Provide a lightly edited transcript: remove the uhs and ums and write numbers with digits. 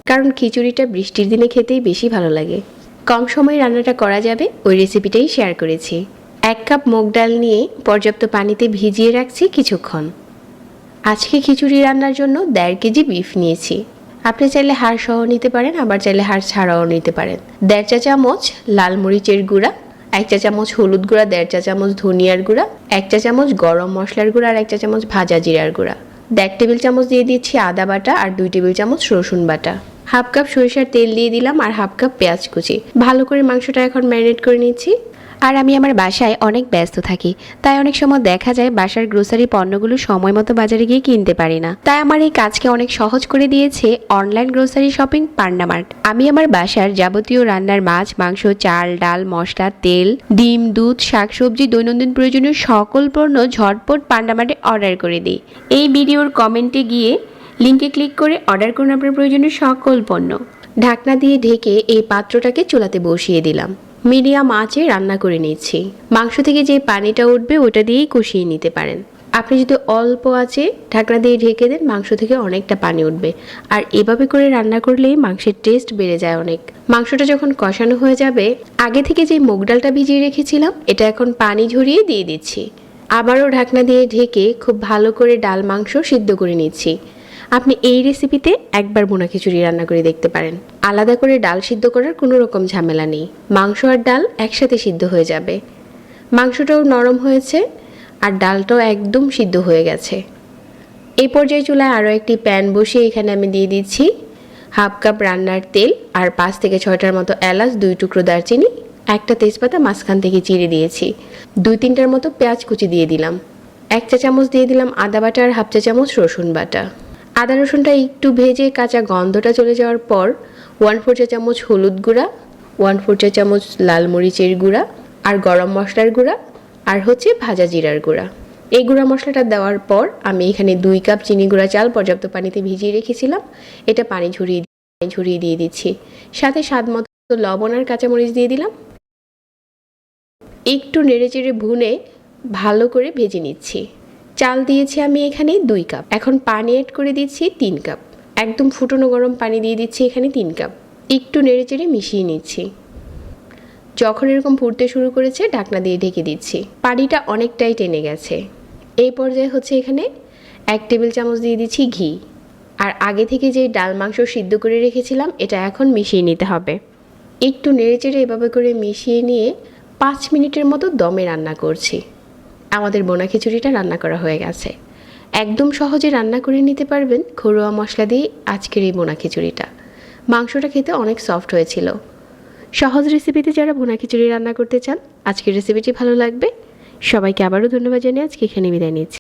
কারণ খিচুড়িটা বৃষ্টির দিনে খেতেই বেশি ভালো লাগে। কম সময়ে রান্নাটা করা যাবে ওই রেসিপিটাই শেয়ার করেছি। 1 কাপ মুগ ডাল নিয়ে পর্যাপ্ত পানিতে ভিজিয়ে রাখছি কিছুক্ষণ। আজকে খিচুড়ি রান্নার জন্য 1.5 কেজি বিফ নিয়েছি। আপনি চাইলে হাড় সহ নিতে পারেন, আবার চাইলে হাড় ছাড়াও নিতে পারেন। 1.5 চা চামচ লাল মরিচের গুঁড়া, 1 চা চামচ হলুদ গুঁড়া, 1.5 চা চামচ ধনিয়ার গুঁড়া, 1 চা চামচ গরম মশলার গুঁড়া আর 1 চা চামচ ভাজা জিরার গুঁড়া, 1 টেবিল চামচ দিয়ে দিচ্ছি আদা বাটা আর 2 টেবিল চামচ রসুন বাটা, 1/2 কাপ সরিষার তেল দিয়ে দিলাম আর 1/2 কাপ পেঁয়াজ কুচি। ভালো করে মাংসটা এখন ম্যারিনেট করে নিচ্ছি। আর আমি আমার বাসায় অনেক ব্যস্ত থাকি, তাই অনেক সময় দেখা যায় বাসার গ্রোসারি পণ্যগুলো সময় মতো বাজারে গিয়ে কিনতে পারি না। তাই আমার এই কাজকে অনেক সহজ করে দিয়েছে অনলাইন গ্রোসারি শপিং পান্ডামার্ট। আমি আমার বাসার যাবতীয় রান্নার মাছ, মাংস, চাল, ডাল, মশলা, তেল, ডিম, দুধ, শাকসবজি, দৈনন্দিন প্রয়োজনীয় সকল পণ্য ঝটপট পান্ডামার্টে অর্ডার করে দিই। এই ভিডিওর কমেন্টে গিয়ে লিঙ্কে ক্লিক করে অর্ডার করুন আপনার প্রয়োজনীয় সকল পণ্য। ঢাকনা দিয়ে ঢেকে এই পাত্রটাকে চুলাতে বসিয়ে দিলাম। মিডিয়াম আঁচে রান্না করে নিচ্ছি। মাংস থেকে যে পানিটা উঠবে ওটা দিয়েই কষিয়ে নিতে পারেন। আপনি যদি অল্প আঁচে ঢাকনা দিয়ে ঢেকে দেন, মাংস থেকে অনেকটা পানি উঠবে। আর এভাবে করে রান্না করলেই মাংসের টেস্ট বেড়ে যায় অনেক। মাংসটা যখন কষানো হয়ে যাবে, আগে থেকে যে মুগ ডালটা ভিজিয়ে রেখেছিলাম এটা এখন পানি ঝরিয়ে দিয়ে দিচ্ছি। আবারও ঢাকনা দিয়ে ঢেকে খুব ভালো করে ডাল মাংস সিদ্ধ করে নিচ্ছি। আপনি এই রেসিপিতে একবার ভুনা খিচুড়ি রান্না করে দেখতে পারেন। আলাদা করে ডাল সিদ্ধ করার কোনো রকম ঝামেলা নেই, মাংস আর ডাল একসাথে সিদ্ধ হয়ে যাবে। মাংসটাও নরম হয়েছে আর ডালটাও একদম সিদ্ধ হয়ে গেছে। এই পর্যায়ে চুলায় আরও একটি প্যান বসিয়ে এখানে আমি দিয়ে দিচ্ছি 1/2 কাপ রান্নার তেল আর 5 থেকে 6টার মতো এলাচ, 2 টুকরো দারচিনি, একটা তেজপাতা মাঝখান থেকে চিড়ে দিয়েছি। 2-3টার মতো পেঁয়াজ কুচি দিয়ে দিলাম। 1 চা চামচ দিয়ে দিলাম আদা বাটা আর 1/2 চা চামচ রসুন বাটা। আদা রসুনটা একটু ভেজে কাঁচা গন্ধটা চলে যাওয়ার পর 1/4 চা চামচ হলুদ গুঁড়া, 1/4 চা চামচ লাল মরিচের গুঁড়া আর গরম মশলার গুঁড়া আর ভাজা জিরার গুঁড়া। এই গুঁড়া মশলাটা দেওয়ার পর আমি এখানে 2 কাপ চিনি গুঁড়া চাল পর্যাপ্ত পানিতে ভিজিয়ে রেখেছিলাম, এটা পানি ঝরিয়ে দিয়ে দিচ্ছি। সাথে স্বাদ মতো লবণ আর কাঁচামরিচ দিয়ে দিলাম। একটু নেড়েচেড়ে ভুনে ভালো করে ভেজে নিচ্ছি। চাল দিয়েছি আমি এখানে 2 কাপ। এখন পানি অ্যাড করে দিচ্ছি 3 কাপ। একদম ফুটনো গরম পানি দিয়ে দিচ্ছি এখানে 3 কাপ। একটু নেড়েচেড়ে মিশিয়ে নিচ্ছি। যখন এরকম ফুটতে শুরু করেছে ঢাকনা দিয়ে ঢেকে দিচ্ছি। পানিটা অনেকটাই টেনে গেছে। এই পর্যায়ে এখানে 1 টেবিল চামচ দিয়ে দিচ্ছি ঘি। আর আগে থেকে যে ডাল মাংস সিদ্ধ করে রেখেছিলাম এটা এখন মিশিয়ে নিতে হবে। একটু নেড়েচেড়ে এভাবে করে মিশিয়ে নিয়ে 5 মিনিটের মতো দমে রান্না করছি। আমাদের বোনা খিচুড়িটা রান্না করা হয়ে গেছে। একদম সহজে রান্না করে নিতে পারবেন ঘরোয়া মশলা দিয়ে আজকের এই বোনা খিচুড়িটা। মাংসটা খেতে অনেক সফট হয়েছিল। সহজ রেসিপিতে যারা বোনা খিচুড়ি রান্না করতে চান আজকের রেসিপিটি ভালো লাগবে। সবাইকে আবারও ধন্যবাদ জানিয়ে আজকে এখানে বিদায় নিচ্ছি।